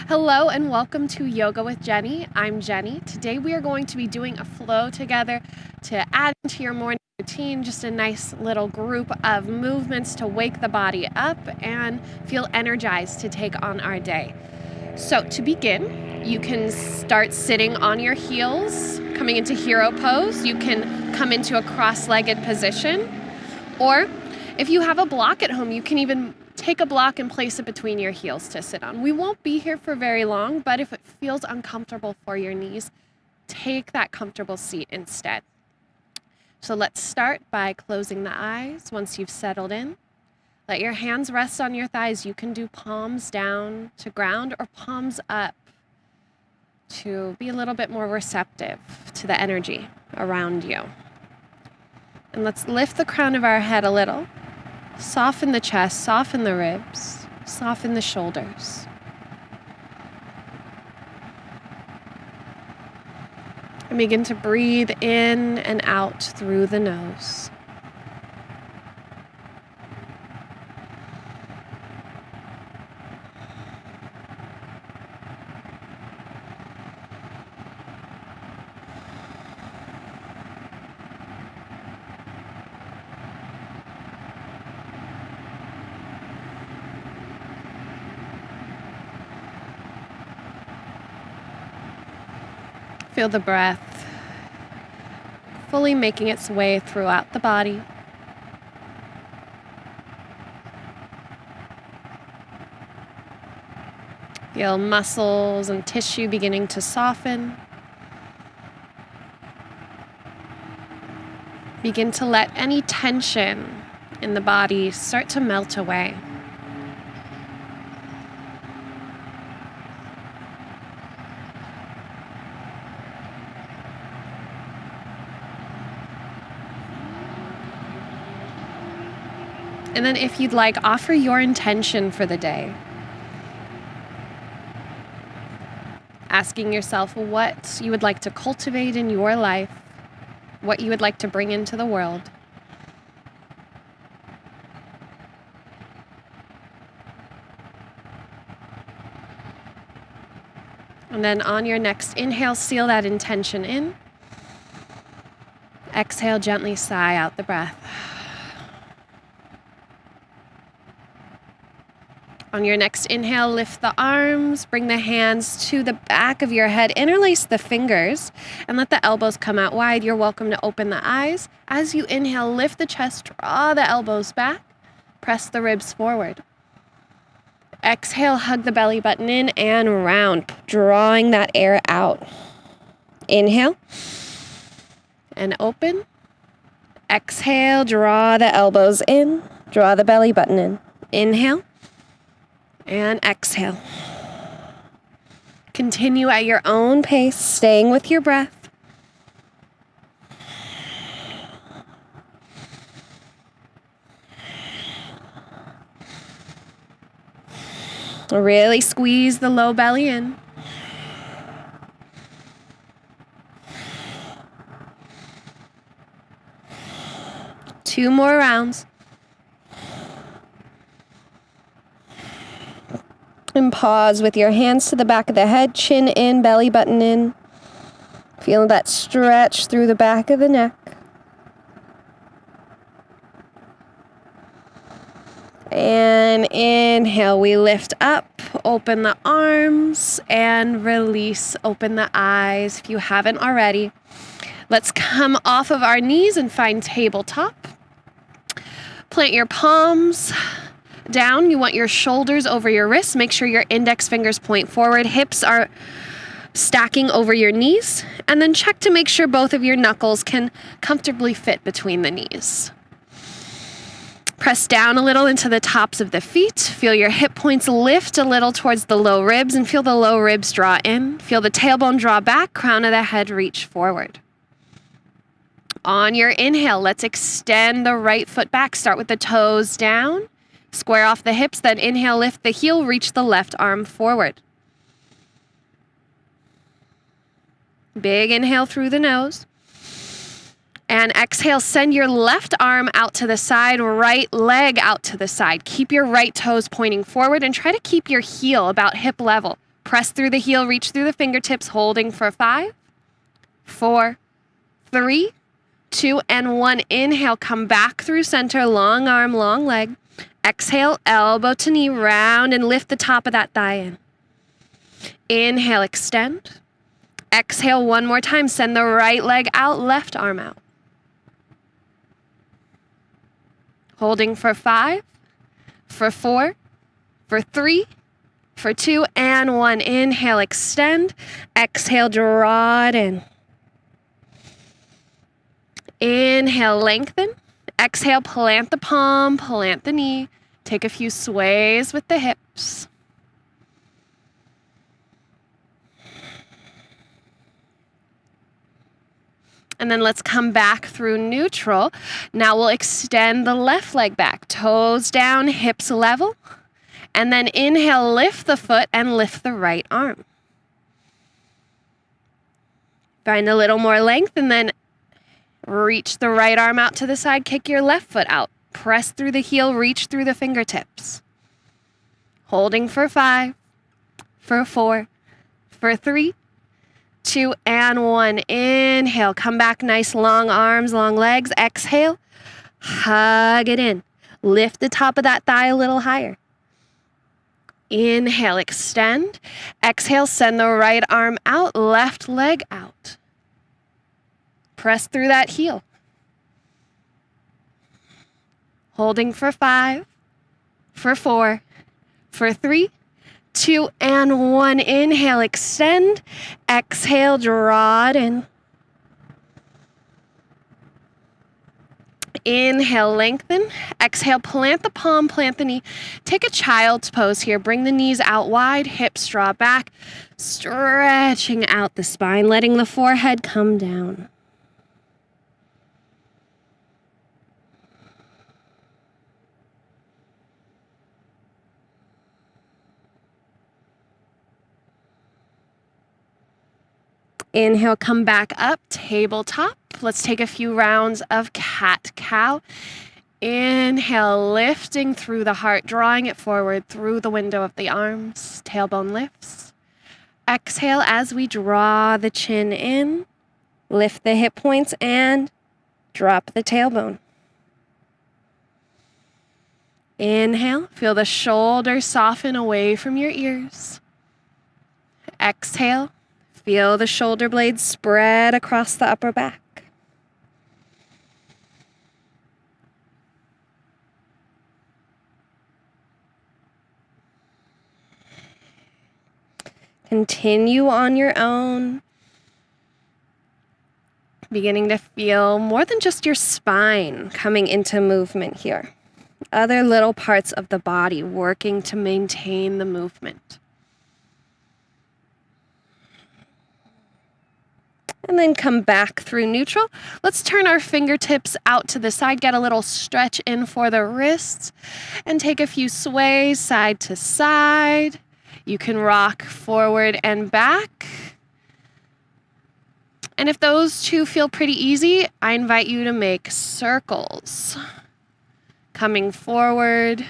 Hello and welcome to Yoga with Jenny. I'm Jenny. Today we are going to be doing a flow together to add into your morning routine, just a nice little group of movements to wake the body up and feel energized to take on our day. So to begin, you can start sitting on your heels, coming into hero pose. You can come into a cross-legged position, or if you have a block at home, you can even take a block and place it between your heels to sit on. We won't be here for very long, but if it feels uncomfortable for your knees, take that comfortable seat instead. So let's start by closing the eyes once you've settled in. Let your hands rest on your thighs. You can do palms down to ground or palms up to be a little bit more receptive to the energy around you. And let's lift the crown of our head a little. Soften the chest, soften the ribs, soften the shoulders. And begin to breathe in and out through the nose. Feel the breath fully making its way throughout the body. Feel muscles and tissue beginning to soften. Begin to let any tension in the body start to melt away. And then if you'd like, offer your intention for the day. Asking yourself what you would like to cultivate in your life, what you would like to bring into the world. And then on your next inhale, seal that intention in. Exhale, gently sigh out the breath. On your next inhale, lift the arms, bring the hands to the back of your head, interlace the fingers, and let the elbows come out wide. You're welcome to open the eyes. As you inhale, lift the chest, draw the elbows back, press the ribs forward. Exhale, hug the belly button in and round, drawing that air out. Inhale and open. Exhale, draw the elbows in, draw the belly button in. Inhale. And exhale. Continue at your own pace, staying with your breath. Really squeeze the low belly in. Two more rounds. And pause with your hands to the back of the head, chin in, belly button in. Feel that stretch through the back of the neck. And inhale, we lift up, open the arms, and release, open the eyes if you haven't already. Let's come off of our knees and find tabletop. Plant your palms down. You want your shoulders over your wrists. Make sure your index fingers point forward. Hips are stacking over your knees. And then check to make sure both of your knuckles can comfortably fit between the knees. Press down a little into the tops of the feet. Feel your hip points lift a little towards the low ribs and feel the low ribs draw in. Feel the tailbone draw back, crown of the head reach forward. On your inhale, let's extend the right foot back. Start with the toes down. Square off the hips, then inhale, lift the heel, reach the left arm forward. Big inhale through the nose. And exhale, send your left arm out to the side, right leg out to the side. Keep your right toes pointing forward and try to keep your heel about hip level. Press through the heel, reach through the fingertips, holding for 5, 4, 3, 2, and 1. Inhale, come back through center, long arm, long leg. Exhale, elbow to knee, round and lift the top of that thigh in. Inhale, extend. Exhale one more time, send the right leg out, left arm out. Holding for 5, for 4, for 3, for 2, and 1. Inhale, extend. Exhale, draw it in. Inhale, lengthen. Exhale, plant the palm, plant the knee. Take a few sways with the hips. And then let's come back through neutral. Now we'll extend the left leg back, toes down, hips level. And then inhale, lift the foot and lift the right arm. Find a little more length and then reach the right arm out to the side, kick your left foot out. Press through the heel, reach through the fingertips. Holding for 5, for 4, for 3, 2, and 1. Inhale, come back, nice long arms, long legs. Exhale, hug it in. Lift the top of that thigh a little higher. Inhale, extend. Exhale, send the right arm out, left leg out. Press through that heel. Holding for 5, for 4, for 3, 2, and 1. Inhale, extend. Exhale, draw it in. Inhale, lengthen. Exhale, plant the palm, plant the knee. Take a child's pose here. Bring the knees out wide, hips draw back, stretching out the spine, letting the forehead come down. Inhale, come back up, tabletop. Let's take a few rounds of cat-cow. Inhale, lifting through the heart, drawing it forward through the window of the arms. Tailbone lifts. Exhale as we draw the chin in. Lift the hip points and drop the tailbone. Inhale, feel the shoulders soften away from your ears. Exhale. Feel the shoulder blades spread across the upper back. Continue on your own. Beginning to feel more than just your spine coming into movement here. Other little parts of the body working to maintain the movement. And then come back through neutral. Let's turn our fingertips out to the side, get a little stretch in for the wrists, and take a few sways side to side. You can rock forward and back. And if those two feel pretty easy, I invite you to make circles. Coming forward,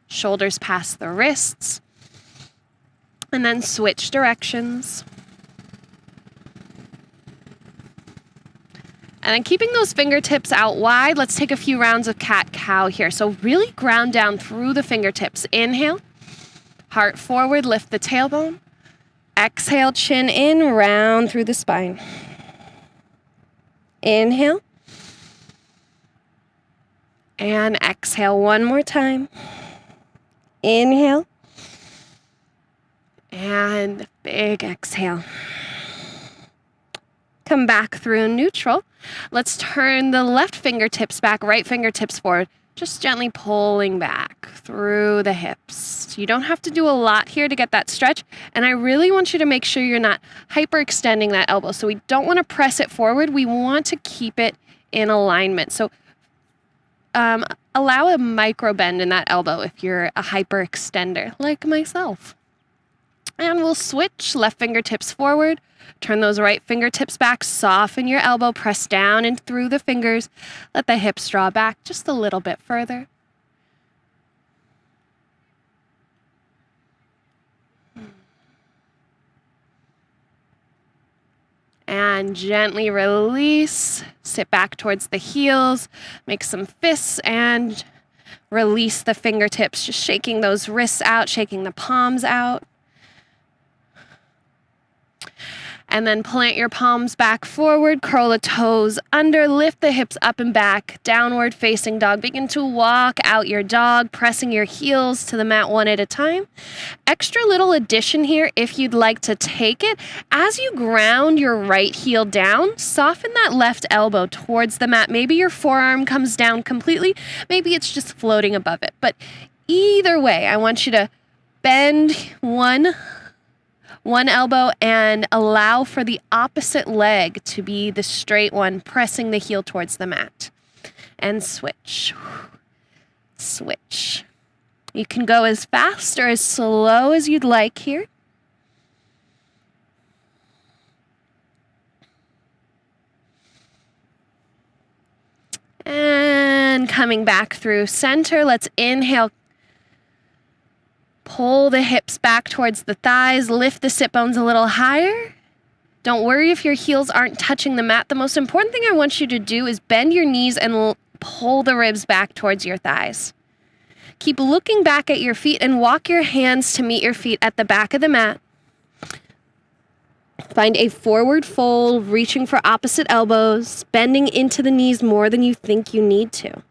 shoulders past the wrists, and then switch directions. And then keeping those fingertips out wide, let's take a few rounds of cat-cow here. So really ground down through the fingertips. Inhale, heart forward, lift the tailbone. Exhale, chin in, round through the spine. Inhale. And exhale one more time. Inhale. And big exhale. Come back through neutral. Let's turn the left fingertips back, right fingertips forward. Just gently pulling back through the hips. You don't have to do a lot here to get that stretch. And I really want you to make sure you're not hyperextending that elbow. So we don't want to press it forward. We want to keep it in alignment. So allow a micro bend in that elbow if you're a hyperextender like myself. And we'll switch left fingertips forward. Turn those right fingertips back, soften your elbow, press down and through the fingers. Let the hips draw back just a little bit further. And gently release. Sit back towards the heels. Make some fists and release the fingertips. Just shaking those wrists out, shaking the palms out. And then plant your palms back forward, curl the toes under, lift the hips up and back, downward facing dog. Begin to walk out your dog, pressing your heels to the mat one at a time. Extra little addition here, if you'd like to take it, as you ground your right heel down, soften that left elbow towards the mat. Maybe your forearm comes down completely, maybe it's just floating above it. But either way, I want you to bend one elbow and allow for the opposite leg to be the straight one, pressing the heel towards the mat. And switch. Switch. You can go as fast or as slow as you'd like here. And coming back through center, let's inhale. Pull the hips back towards the thighs, lift the sit bones a little higher. Don't worry if your heels aren't touching the mat. The most important thing I want you to do is bend your knees and pull the ribs back towards your thighs. Keep looking back at your feet and walk your hands to meet your feet at the back of the mat. Find a forward fold, reaching for opposite elbows, bending into the knees more than you think you need to.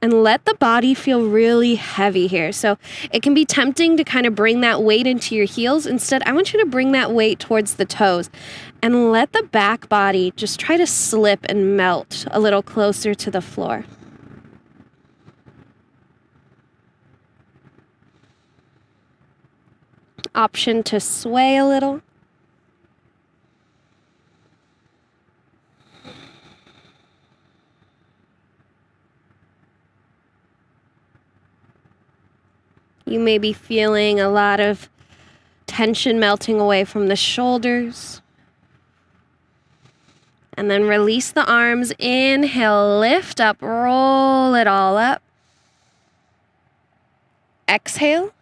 And let the body feel really heavy here. So it can be tempting to kind of bring that weight into your heels. Instead, I want you to bring that weight towards the toes and let the back body just try to slip and melt a little closer to the floor. Option to sway a little. You may be feeling a lot of tension melting away from the shoulders. And then release the arms. Inhale, lift up, roll it all up. Exhale.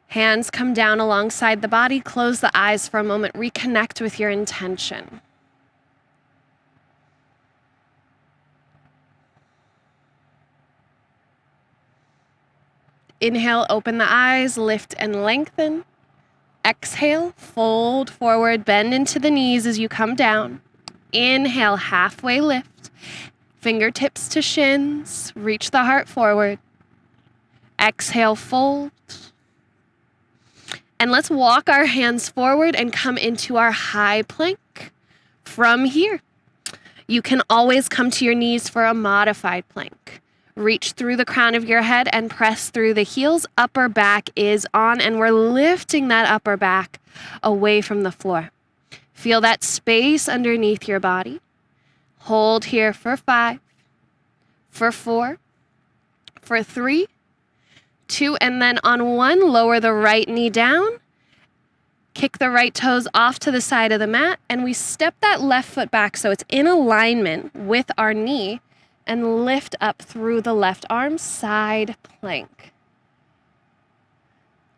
Hands come down alongside the body. Close the eyes for a moment. Reconnect with your intention. Inhale, open the eyes, lift and lengthen. Exhale, fold forward, bend into the knees as you come down. Inhale, halfway lift. Fingertips to shins, reach the heart forward. Exhale, fold. And let's walk our hands forward and come into our high plank. From here, you can always come to your knees for a modified plank. Reach through the crown of your head and press through the heels. Upper back is on, and we're lifting that upper back away from the floor. Feel that space underneath your body. Hold here for 5, for 4, for 3, 2, and then on 1, lower the right knee down. Kick the right toes off to the side of the mat, and we step that left foot back so it's in alignment with our knee. And lift up through the left arm, side plank.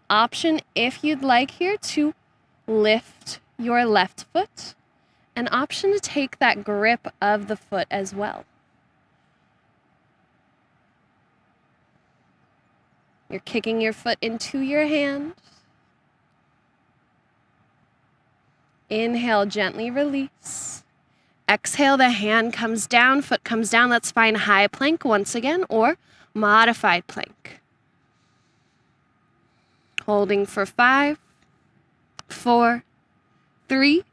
Option, if you'd like here, to lift your left foot. An option to take that grip of the foot as well. You're kicking your foot into your hand. Inhale, gently release. Exhale, the hand comes down, foot comes down. Let's find high plank once again, or modified plank. Holding for 5, 4, 3,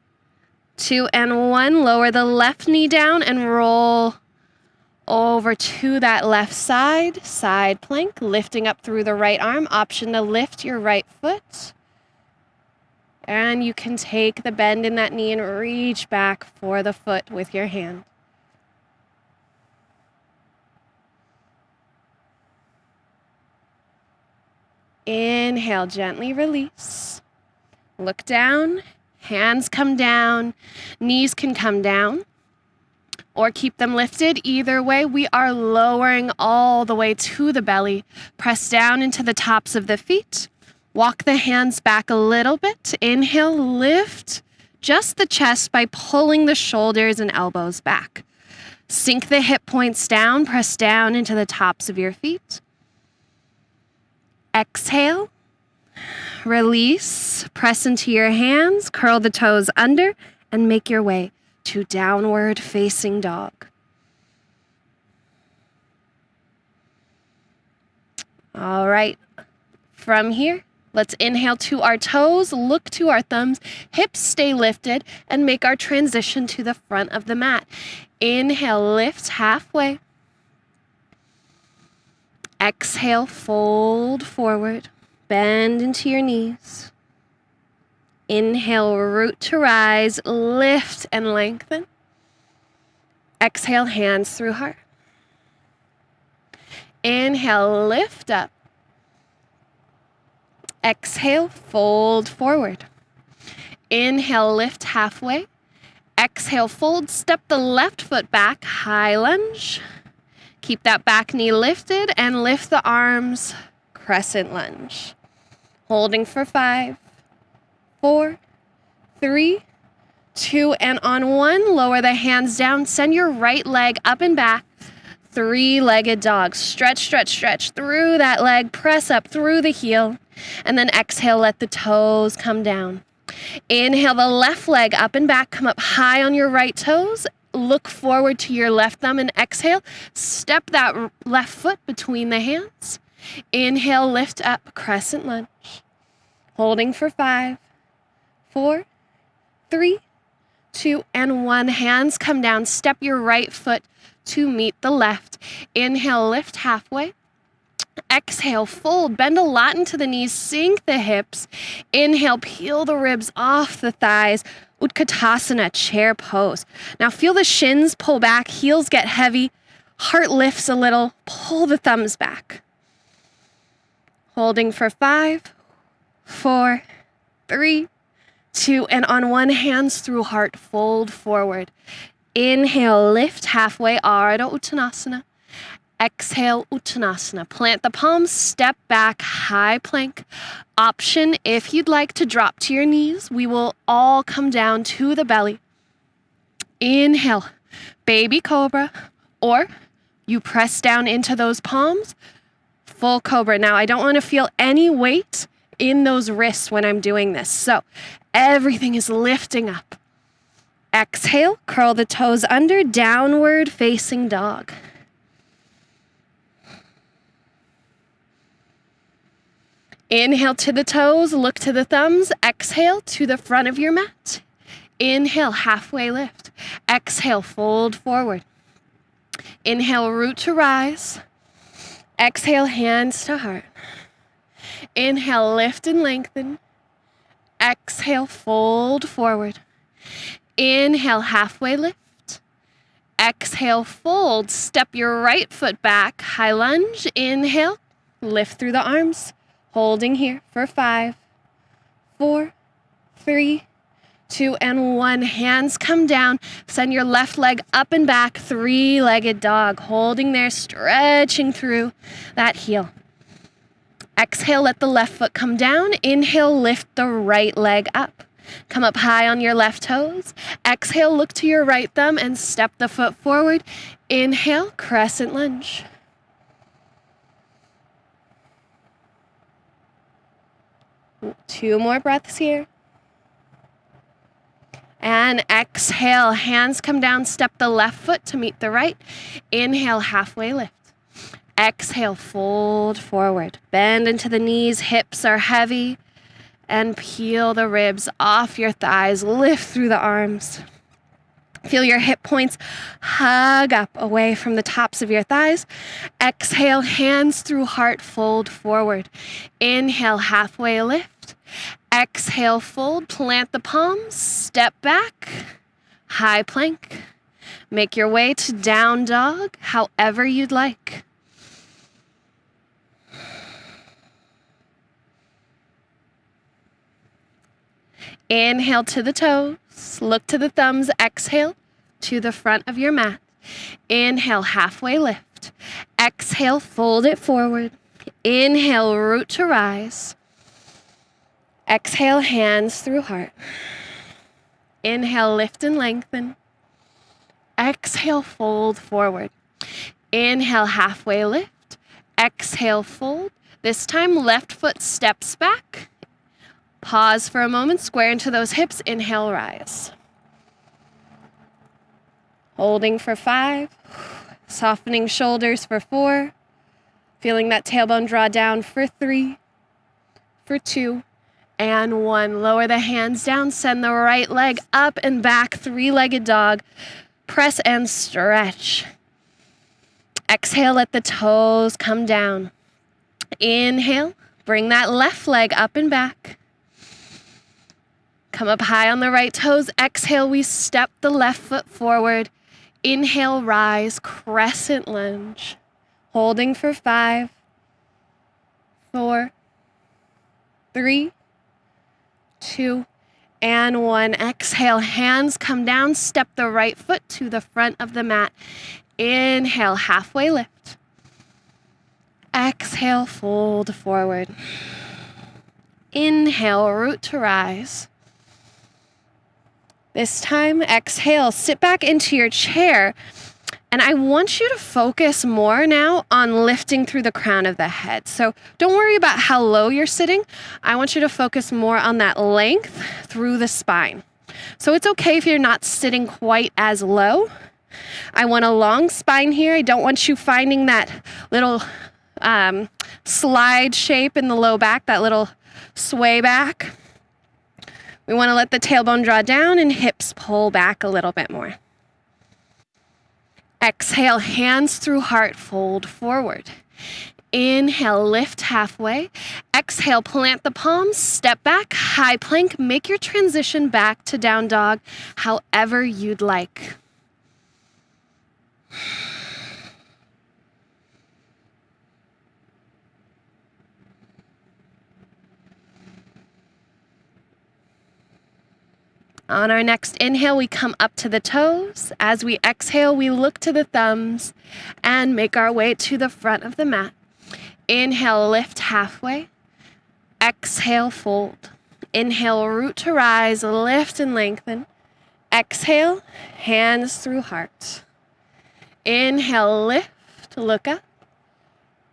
2, and 1. Lower the left knee down and roll over to that left side, side plank, lifting up through the right arm. Option to lift your right foot. And you can take the bend in that knee and reach back for the foot with your hand. Inhale, gently release. Look down, hands come down, knees can come down, or keep them lifted. Either way, we are lowering all the way to the belly. Press down into the tops of the feet. Walk the hands back a little bit. Inhale, lift just the chest by pulling the shoulders and elbows back. Sink the hip points down, press down into the tops of your feet. Exhale, release, press into your hands, curl the toes under, and make your way to downward facing dog. All right, from here, let's inhale to our toes, look to our thumbs, hips stay lifted, and make our transition to the front of the mat. Inhale, lift halfway. Exhale, fold forward, bend into your knees. Inhale, root to rise, lift and lengthen. Exhale, hands through heart. Inhale, lift up. Exhale, fold forward. Inhale, lift halfway. Exhale, fold, step the left foot back, high lunge. Keep that back knee lifted and lift the arms, crescent lunge. Holding for 5, 4, 3, 2, and on 1, lower the hands down. Send your right leg up and back. 3-legged dog. Stretch, stretch, stretch through that leg. Press up through the heel. And then exhale, let the toes come down. Inhale the left leg up and back. Come up high on your right toes. Look forward to your left thumb and exhale. Step that left foot between the hands. Inhale, lift up, crescent lunge. Holding for 5, 4, 3, 2, and 1. Hands come down. Step your right foot to meet the left. Inhale, lift halfway. Exhale, fold, bend a lot into the knees, sink the hips. Inhale, peel the ribs off the thighs. Utkatasana, chair pose. Now feel the shins pull back, heels get heavy, heart lifts a little, pull the thumbs back. Holding for 5, 4, 3, 2, and on 1, hands through heart, fold forward. Inhale, lift halfway, Ardha Uttanasana. Exhale, Uttanasana. Plant the palms, step back, high plank. Option, if you'd like to drop to your knees, we will all come down to the belly. Inhale, baby cobra, or you press down into those palms, full cobra. Now, I don't want to feel any weight in those wrists when I'm doing this, so everything is lifting up. Exhale, curl the toes under, downward facing dog. Inhale to the toes, look to the thumbs. Exhale to the front of your mat. Inhale, halfway lift. Exhale, fold forward. Inhale, root to rise. Exhale, hands to heart. Inhale, lift and lengthen. Exhale, fold forward. Inhale, halfway lift. Exhale, fold. Step your right foot back, high lunge. Inhale, lift through the arms. Holding here for 5, 4, 3, 2, and 1. Hands come down. Send your left leg up and back, 3-legged dog. Holding there, stretching through that heel. Exhale, let the left foot come down. Inhale, lift the right leg up. Come up high on your left toes. Exhale, look to your right thumb and step the foot forward. Inhale, crescent lunge. Two more breaths here. And exhale, hands come down, step the left foot to meet the right. Inhale, halfway lift. Exhale, fold forward. Bend into the knees, hips are heavy. And peel the ribs off your thighs, lift through the arms. Feel your hip points hug up away from the tops of your thighs. Exhale, hands through heart, fold forward. Inhale, halfway lift. Exhale, fold, plant the palms, step back, high plank. Make your way to down dog, however you'd like. Inhale to the toes, look to the thumbs, exhale to the front of your mat. Inhale, halfway lift. Exhale, fold it forward. Inhale, root to rise. Exhale, hands through heart. Inhale, lift and lengthen. Exhale, fold forward. Inhale, halfway lift. Exhale, fold. This time, left foot steps back. Pause for a moment, square into those hips. Inhale, rise. Holding for 5. Softening shoulders for 4. Feeling that tailbone draw down for 3, for 2, and 1. Lower the hands down. Send the right leg up and back. 3-legged dog. Press and stretch. Exhale, let the toes come down. Inhale, bring that left leg up and back. Come up high on the right toes. Exhale, we step the left foot forward. Inhale, rise, crescent lunge. Holding for 5, 4, 3, 2, and 1. Exhale, hands come down. Step the right foot to the front of the mat. Inhale, halfway lift. Exhale, fold forward. Inhale, root to rise. This time, exhale, sit back into your chair. And I want you to focus more now on lifting through the crown of the head. So don't worry about how low you're sitting. I want you to focus more on that length through the spine. So it's okay if you're not sitting quite as low. I want a long spine here. I don't want you finding that little slide shape in the low back, that little sway back. We want to let the tailbone draw down and hips pull back a little bit more. Exhale, hands through heart, fold forward. Inhale, lift halfway. Exhale, plant the palms, step back, high plank. Make your transition back to down dog however you'd like. On our next inhale, we come up to the toes. As we exhale, we look to the thumbs and make our way to the front of the mat. Inhale, lift halfway. Exhale, fold. Inhale, root to rise, lift and lengthen. Exhale, hands through heart. Inhale, lift, look up.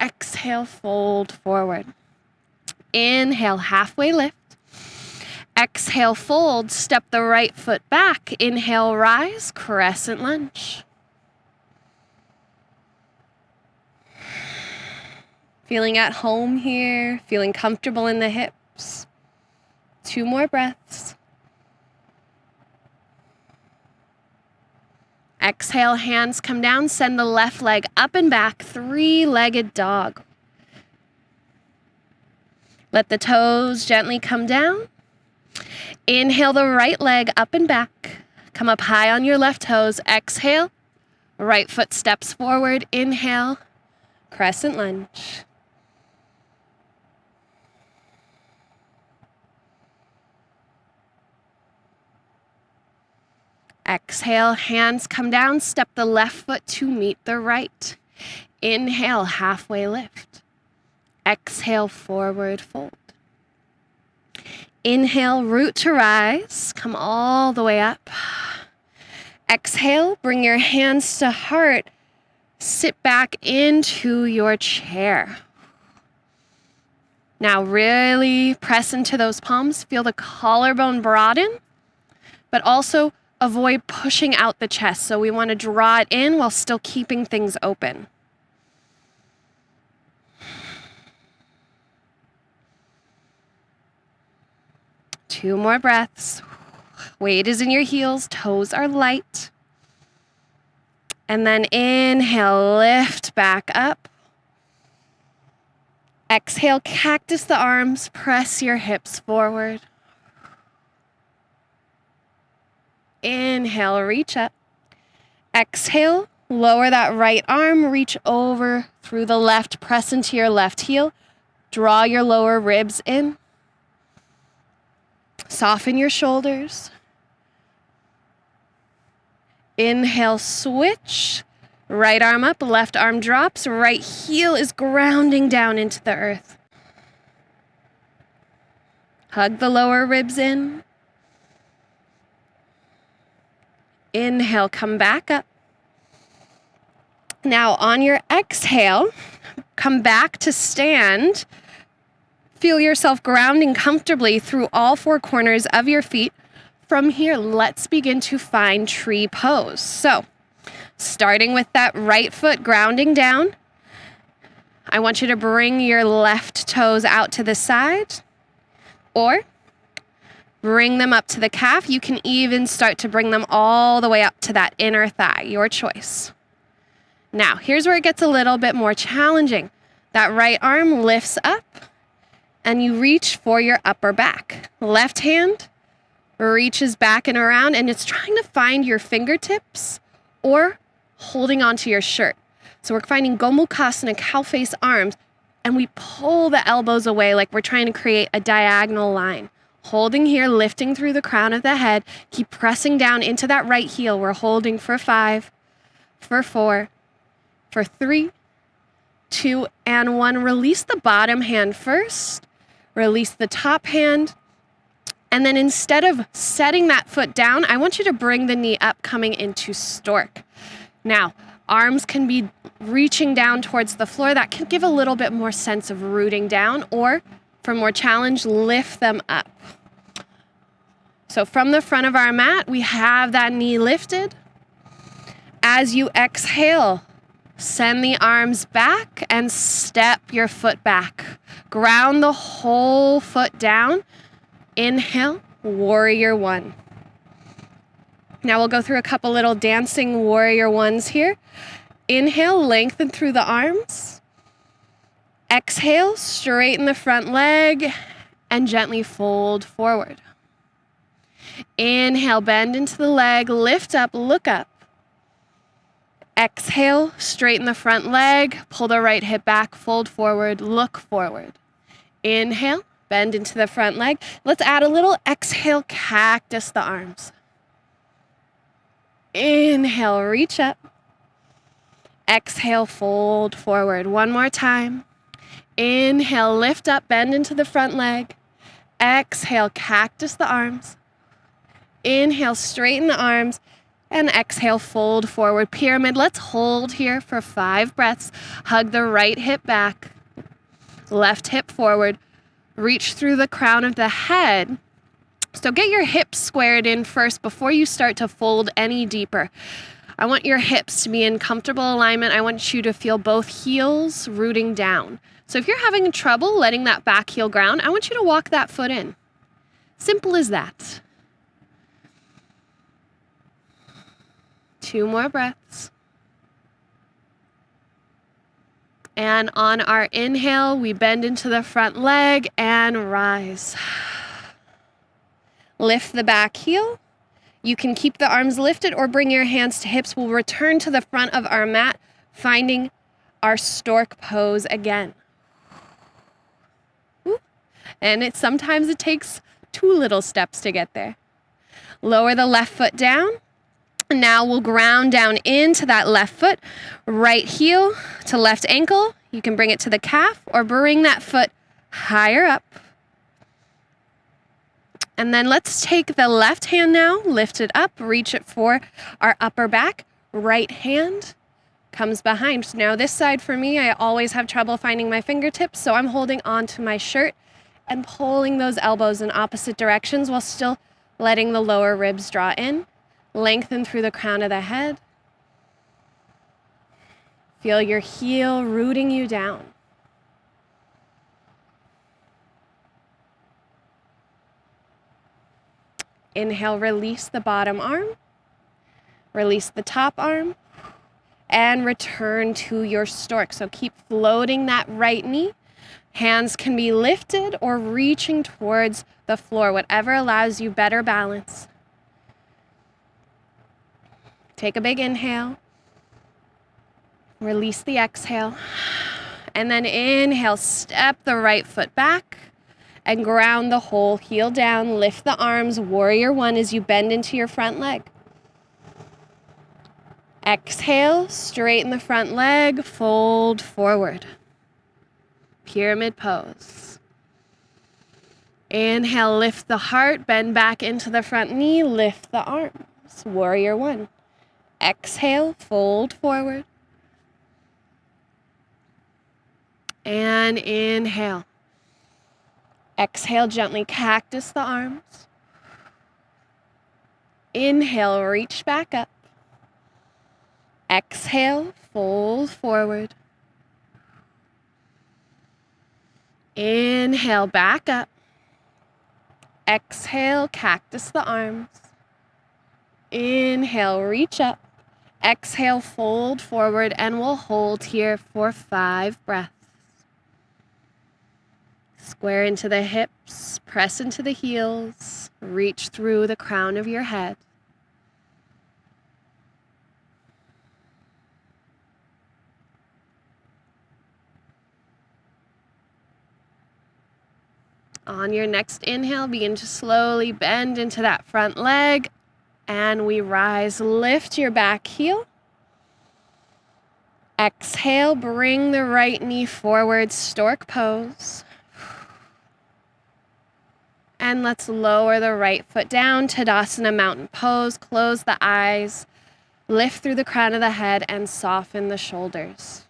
Exhale, fold forward. Inhale, halfway lift. Exhale, fold, step the right foot back. Inhale, rise, crescent lunge. Feeling at home here, feeling comfortable in the hips. 2 more breaths. Exhale, hands come down, send the left leg up and back, 3-legged dog. Let the toes gently come down. Inhale the right leg up and back. Come up high on your left toes. Exhale. Right foot steps forward. Inhale. Crescent lunge. Exhale. Hands come down. Step the left foot to meet the right. Inhale. Halfway lift. Exhale. Forward fold. Inhale, root to rise. Come all the way up. Exhale, bring your hands to heart. Sit back into your chair. Now really press into those palms. Feel the collarbone broaden, but also avoid pushing out the chest. So we want to draw it in while still keeping things open. Two more breaths. Weight is in your heels, toes are light. And then inhale, lift back up. Exhale, cactus the arms, press your hips forward. Inhale, reach up. Exhale, lower that right arm, reach over through the left, press into your left heel. Draw your lower ribs in. Soften your shoulders. Inhale, switch. Right arm up, left arm drops. Right heel is grounding down into the earth. Hug the lower ribs in. Inhale, come back up. Now on your exhale, come back to stand. Feel yourself grounding comfortably through all four corners of your feet. From here, let's begin to find tree pose. So, starting with that right foot grounding down, I want you to bring your left toes out to the side, or bring them up to the calf. You can even start to bring them all the way up to that inner thigh, your choice. Now, here's where it gets a little bit more challenging. That right arm lifts up, and you reach for your upper back. Left hand reaches back and around, and it's trying to find your fingertips or holding onto your shirt. So we're finding Gomukhasana, cow face arms, and we pull the elbows away like we're trying to create a diagonal line. Holding here, lifting through the crown of the head. Keep pressing down into that right heel. We're holding for 5, for 4, for 3, 2, and 1. Release the bottom hand first. Release the top hand. And then instead of setting that foot down, I want you to bring the knee up, coming into stork. Now, arms can be reaching down towards the floor. That can give a little bit more sense of rooting down, or for more challenge, lift them up. So from the front of our mat, we have that knee lifted. As you exhale, send the arms back and step your foot back. Ground the whole foot down. Inhale, warrior one. Now we'll go through a couple little dancing warrior ones here. Inhale, lengthen through the arms. Exhale, straighten the front leg and gently fold forward. Inhale, bend into the leg, lift up, look up. Exhale, straighten the front leg, pull the right hip back, fold forward, look forward. Inhale, bend into the front leg. Let's add a little exhale, cactus the arms. Inhale, reach up. Exhale, fold forward. One more time. Inhale, lift up, bend into the front leg. Exhale, cactus the arms. Inhale, straighten the arms. And exhale, fold forward, pyramid. Let's hold here for 5 breaths. Hug the right hip back. Left hip forward. Reach through the crown of the head. So get your hips squared in first before you start to fold any deeper. I want your hips to be in comfortable alignment. I want you to feel both heels rooting down. So if you're having trouble letting that back heel ground, I want you to walk that foot in. Simple as that. 2 more breaths. And on our inhale, we bend into the front leg and rise. Lift the back heel. You can keep the arms lifted or bring your hands to hips. We'll return to the front of our mat, finding our stork pose again. And sometimes it takes 2 little steps to get there. Lower the left foot down. Now we'll ground down into that left foot, right heel to left ankle. You can bring it to the calf or bring that foot higher up. And then let's take the left hand now, lift it up, reach it for our upper back. Right hand comes behind. Now this side for me, I always have trouble finding my fingertips, so I'm holding on to my shirt and pulling those elbows in opposite directions while still letting the lower ribs draw in. Lengthen through the crown of the head. Feel your heel rooting you down. Inhale, release the bottom arm. Release the top arm. And return to your stork. So keep floating that right knee. Hands can be lifted or reaching towards the floor, whatever allows you better balance. Take a big inhale. Release the exhale. And then inhale, step the right foot back and ground the whole heel down. Lift the arms, warrior one, as you bend into your front leg. Exhale, straighten the front leg, fold forward. Pyramid pose. Inhale, lift the heart, bend back into the front knee, lift the arms. arms. Warrior one. Exhale, fold forward. And inhale. Exhale, gently cactus the arms. Inhale, reach back up. Exhale, fold forward. Inhale, back up. Exhale, cactus the arms. Inhale, reach up. Exhale, fold forward, and we'll hold here for 5 breaths. Square into the hips, press into the heels, reach through the crown of your head. On your next inhale, begin to slowly bend into that front leg, and we rise. Lift your back heel. Exhale, bring the right knee forward, Stork Pose. And let's lower the right foot down, Tadasana Mountain Pose. Close the eyes, lift through the crown of the head, and soften the shoulders.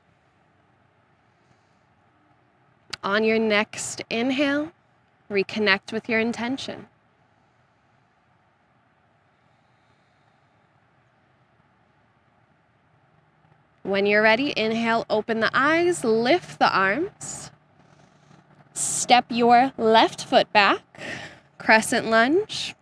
On your next inhale, reconnect with your intention. When you're ready, inhale, open the eyes, lift the arms. Step your left foot back, Crescent Lunge.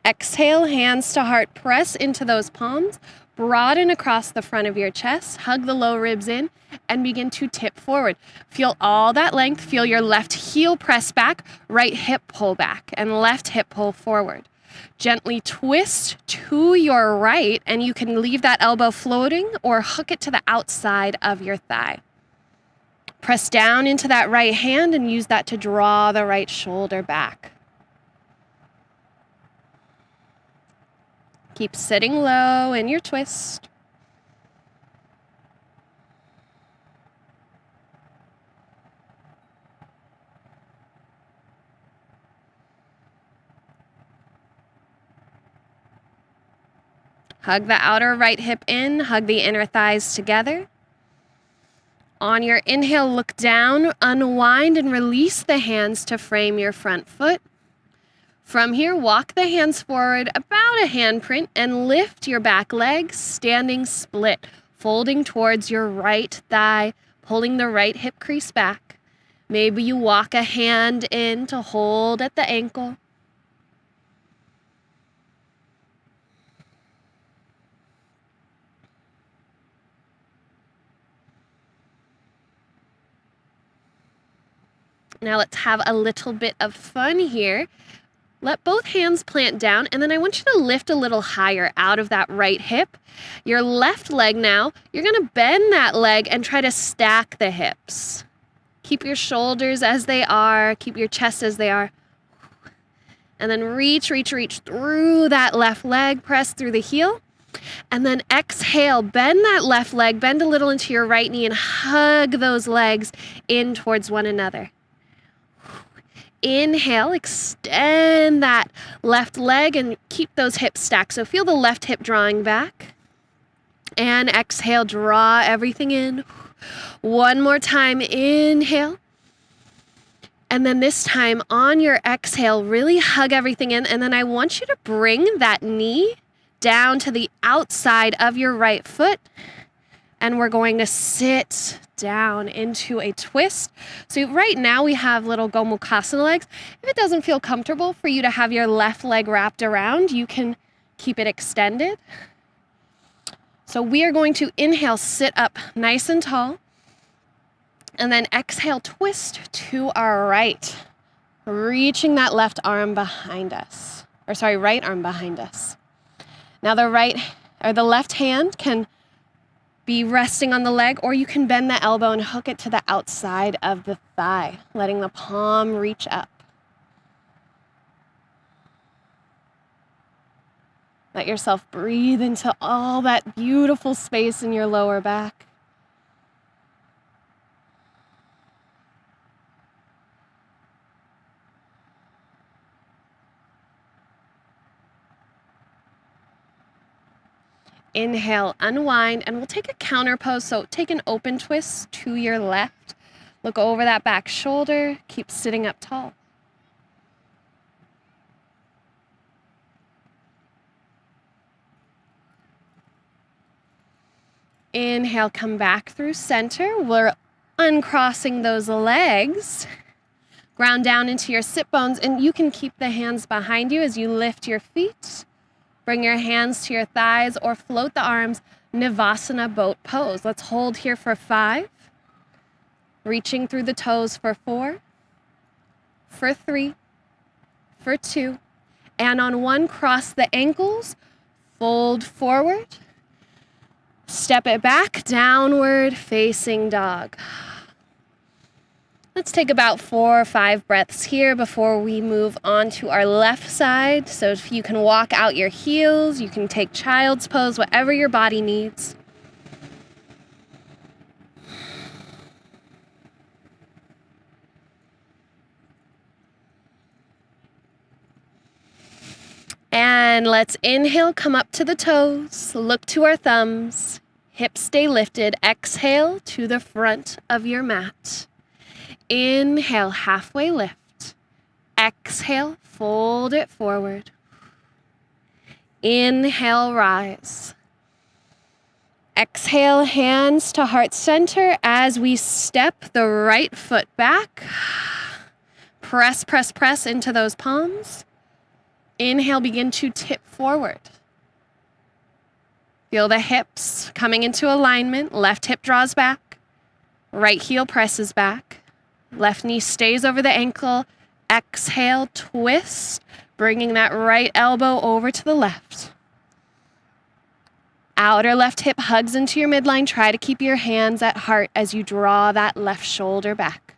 Exhale, hands to heart, press into those palms. Broaden across the front of your chest, hug the low ribs in, and begin to tip forward. Feel all that length, feel your left heel press back, right hip pull back, and left hip pull forward. Gently twist to your right, and you can leave that elbow floating or hook it to the outside of your thigh. Press down into that right hand and use that to draw the right shoulder back. Keep sitting low in your twist. Hug the outer right hip in, hug the inner thighs together. On your inhale, look down, unwind and release the hands to frame your front foot. From here, walk the hands forward about a handprint and lift your back leg, standing split, folding towards your right thigh, pulling the right hip crease back. Maybe you walk a hand in to hold at the ankle. Now let's have a little bit of fun here. Let both hands plant down, and then I want you to lift a little higher out of that right hip. Your left leg now, you're gonna bend that leg and try to stack the hips. Keep your shoulders as they are, keep your chest as they are. And then reach through that left leg, press through the heel. And then exhale, bend that left leg, bend a little into your right knee and hug those legs in towards one another. Inhale, extend that left leg and keep those hips stacked. So feel the left hip drawing back. And exhale, draw everything in. One more time, inhale. And then this time on your exhale, really hug everything in. And then I want you to bring that knee down to the outside of your right foot. And we're going to sit down into a twist. So right now we have little Gomukhasana legs. If it doesn't feel comfortable for you to have your left leg wrapped around, you can keep it extended. So we are going to inhale, sit up nice and tall. And then exhale, twist to our right. Reaching that left arm behind us. Right arm behind us. Now the left hand can be resting on the leg, or you can bend the elbow and hook it to the outside of the thigh, letting the palm reach up. Let yourself breathe into all that beautiful space in your lower back. Inhale, unwind, and we'll take a counter pose. So take an open twist to your left. Look over that back shoulder. Keep sitting up tall. Inhale, come back through center. We're uncrossing those legs. Ground down into your sit bones, and you can keep the hands behind you as you lift your feet. Bring your hands to your thighs or float the arms. Navasana boat pose. Let's hold here for 5. Reaching through the toes for 4, for 3, for 2. And on 1, cross the ankles, fold forward. Step it back, downward facing dog. Let's take about 4 or 5 breaths here before we move on to our left side. So if you can walk out your heels, you can take child's pose, whatever your body needs. And let's inhale, come up to the toes, look to our thumbs, hips stay lifted. Exhale to the front of your mat. Inhale, halfway lift. Exhale, fold it forward. Inhale, rise. Exhale, hands to heart center as we step the right foot back. Press, press, press into those palms. Inhale, begin to tip forward. Feel the hips coming into alignment. Left hip draws back. Right heel presses back. Left knee stays over the ankle. Exhale, twist, bringing that right elbow over to the left. Outer left hip hugs into your midline. Try to keep your hands at heart as you draw that left shoulder back.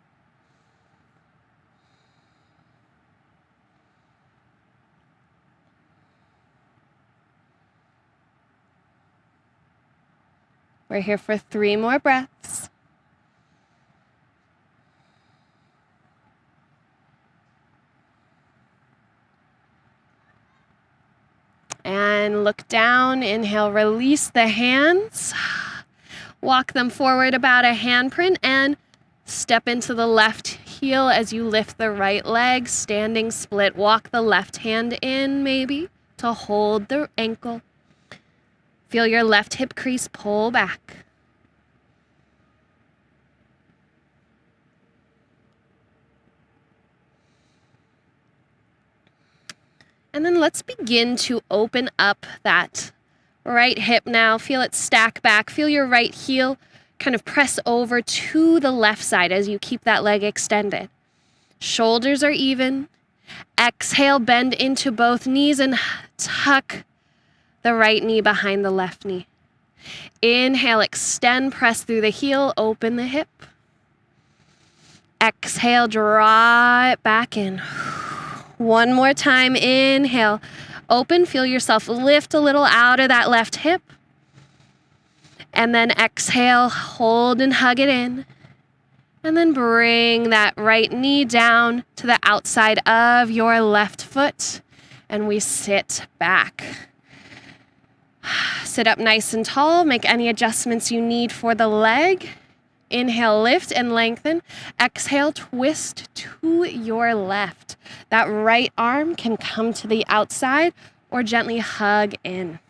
We're here for 3 more breaths. And look down, inhale, release the hands. Walk them forward about a handprint and step into the left heel as you lift the right leg, standing split. Walk the left hand in maybe to hold the ankle. Feel your left hip crease pull back. And then let's begin to open up that right hip now. Feel it stack back. Feel your right heel kind of press over to the left side as you keep that leg extended. Shoulders are even. Exhale, bend into both knees and tuck the right knee behind the left knee. Inhale, extend, press through the heel, open the hip. Exhale, draw it back in. One more time, inhale, open, feel yourself lift a little out of that left hip. And then exhale, hold and hug it in. And then bring that right knee down to the outside of your left foot. And we sit back. Sit up nice and tall. Make any adjustments you need for the leg. Inhale, lift and lengthen. Exhale, twist to your left. That right arm can come to the outside or gently hug in.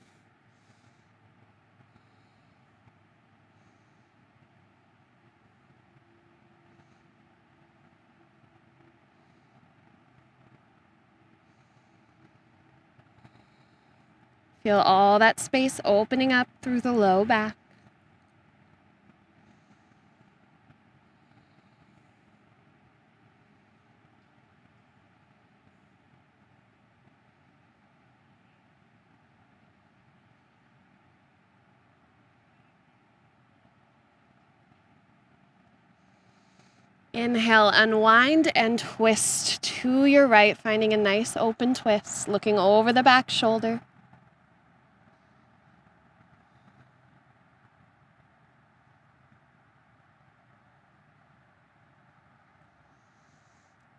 Feel all that space opening up through the low back. Inhale, unwind and twist to your right, finding a nice open twist, looking over the back shoulder.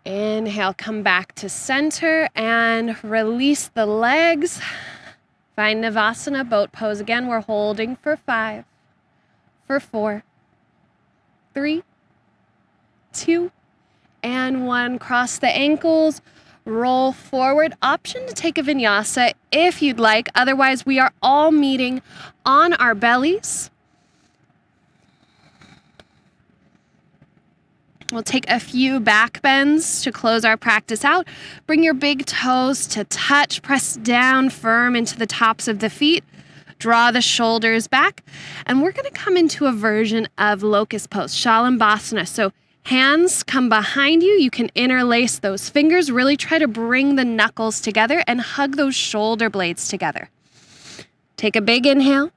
Inhale, come back to center and release the legs. Find Navasana, boat pose again. We're holding for 5, for 4, 3, 2, and 1. Cross the ankles, roll forward. Option to take a vinyasa if you'd like. Otherwise, we are all meeting on our bellies. We'll take a few back bends to close our practice out. Bring your big toes to touch. Press down firm into the tops of the feet. Draw the shoulders back. And we're going to come into a version of locust pose, Shalambhasana. So hands come behind you. You can interlace those fingers. Really try to bring the knuckles together and hug those shoulder blades together. Take a big inhale.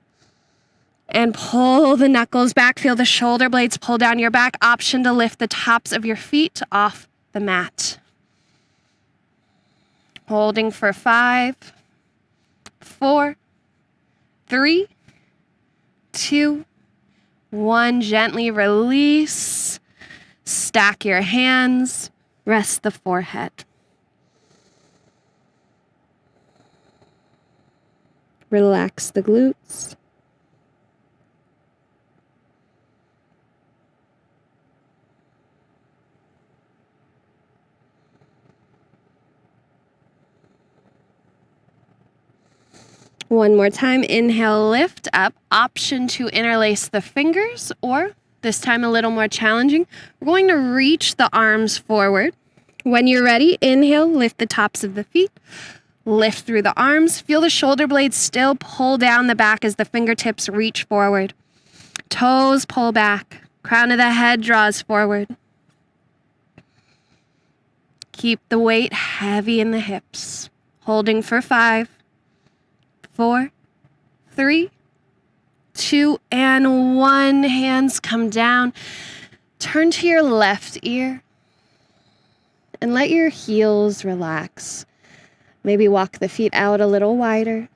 And pull the knuckles back. Feel the shoulder blades pull down your back. Option to lift the tops of your feet off the mat. Holding for 5, 4, 3, 2, 1. Gently release. Stack your hands. Rest the forehead. Relax the glutes. One more time, inhale, lift up. Option to interlace the fingers, or this time a little more challenging, we're going to reach the arms forward. When you're ready, inhale, lift the tops of the feet, lift through the arms. Feel the shoulder blades still pull down the back as the fingertips reach forward. Toes pull back, crown of the head draws forward. Keep the weight heavy in the hips. Holding for 5, 4, 3, 2, and 1. Hands come down. Turn to your left ear and let your heels relax. Maybe walk the feet out a little wider.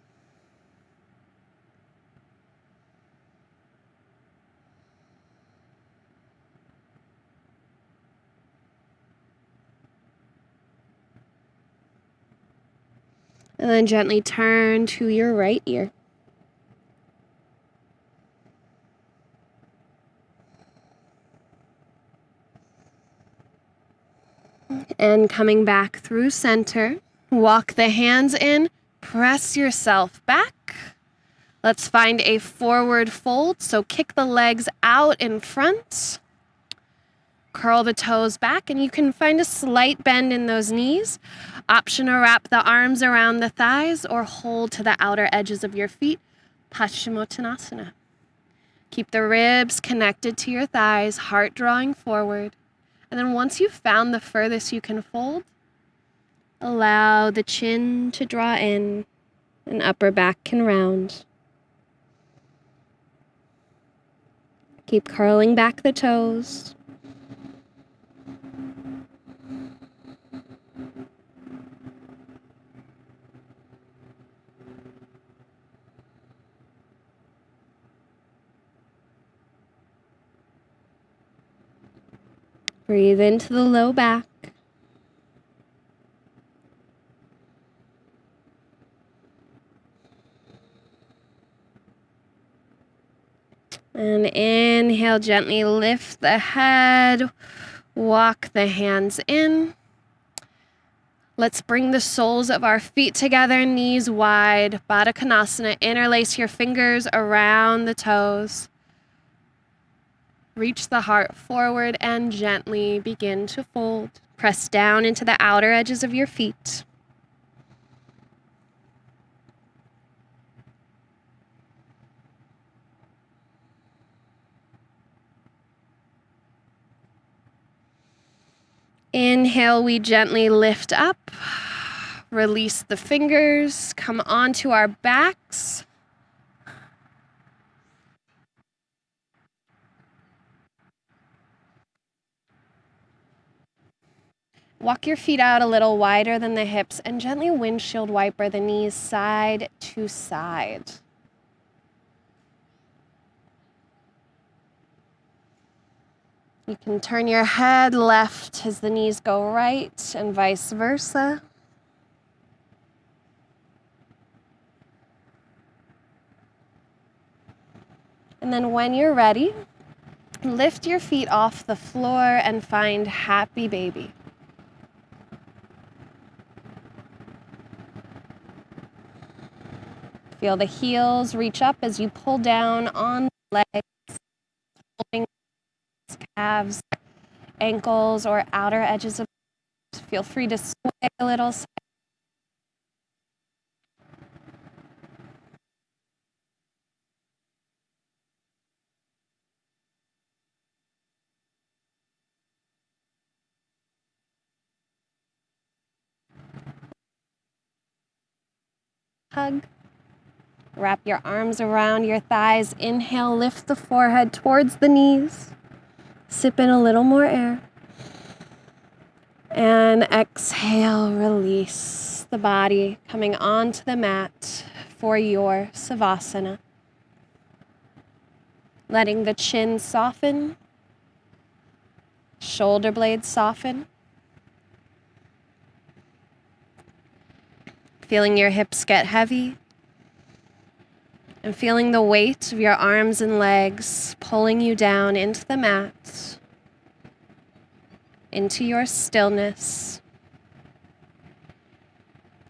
And then gently turn to your right ear. And coming back through center, walk the hands in, press yourself back. Let's find a forward fold. So kick the legs out in front. Curl the toes back, and you can find a slight bend in those knees. Option to wrap the arms around the thighs or hold to the outer edges of your feet. Paschimottanasana. Keep the ribs connected to your thighs, heart drawing forward. And then once you've found the furthest you can fold, allow the chin to draw in and upper back can round. Keep curling back the toes. Breathe into the low back. And inhale, gently lift the head, walk the hands in. Let's bring the soles of our feet together, knees wide, Baddha Konasana. Interlace your fingers around the toes. Reach the heart forward and gently begin to fold. Press down into the outer edges of your feet. Inhale, we gently lift up. Release the fingers, come onto our backs. Walk your feet out a little wider than the hips and gently windshield wiper the knees side to side. You can turn your head left as the knees go right and vice versa. And then when you're ready, lift your feet off the floor and find happy baby. Feel the heels reach up as you pull down on the legs, holding calves, ankles, or outer edges of the feet. Feel free to sway a little. Hug. Wrap your arms around your thighs. Inhale, lift the forehead towards the knees. Sip in a little more air. And exhale, release the body, coming onto the mat for your Savasana. Letting the chin soften, shoulder blades soften. Feeling your hips get heavy. And feeling the weight of your arms and legs pulling you down into the mat, into your stillness,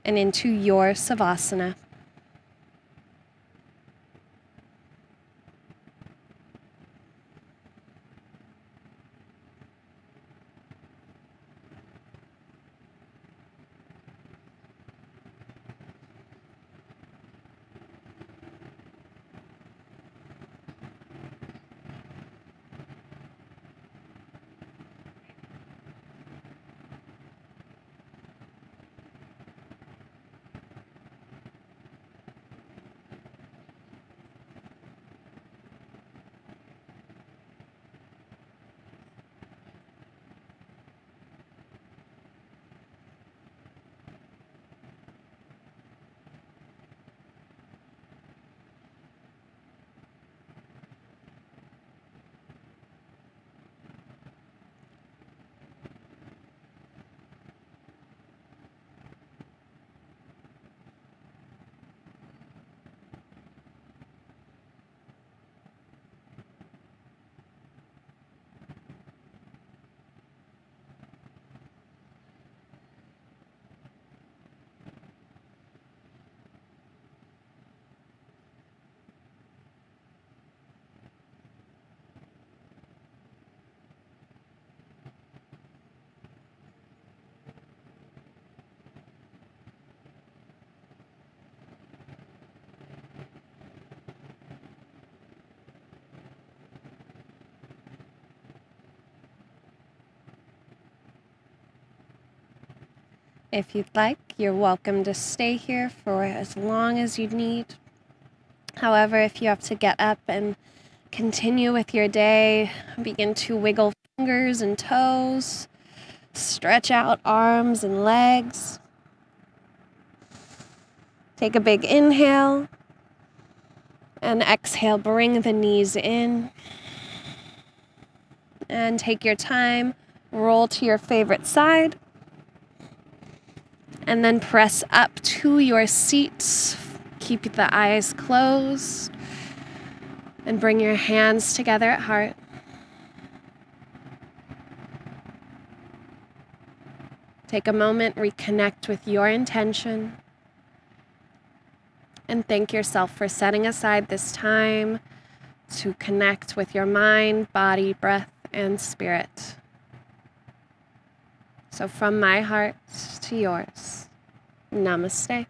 and into your Savasana. If you'd like, you're welcome to stay here for as long as you need. However, if you have to get up and continue with your day, begin to wiggle fingers and toes, stretch out arms and legs. Take a big inhale and exhale, bring the knees in. And take your time, roll to your favorite side. And then press up to your seat. Keep the eyes closed. And bring your hands together at heart. Take a moment, reconnect with your intention. And thank yourself for setting aside this time to connect with your mind, body, breath, and spirit. So from my heart to yours, namaste.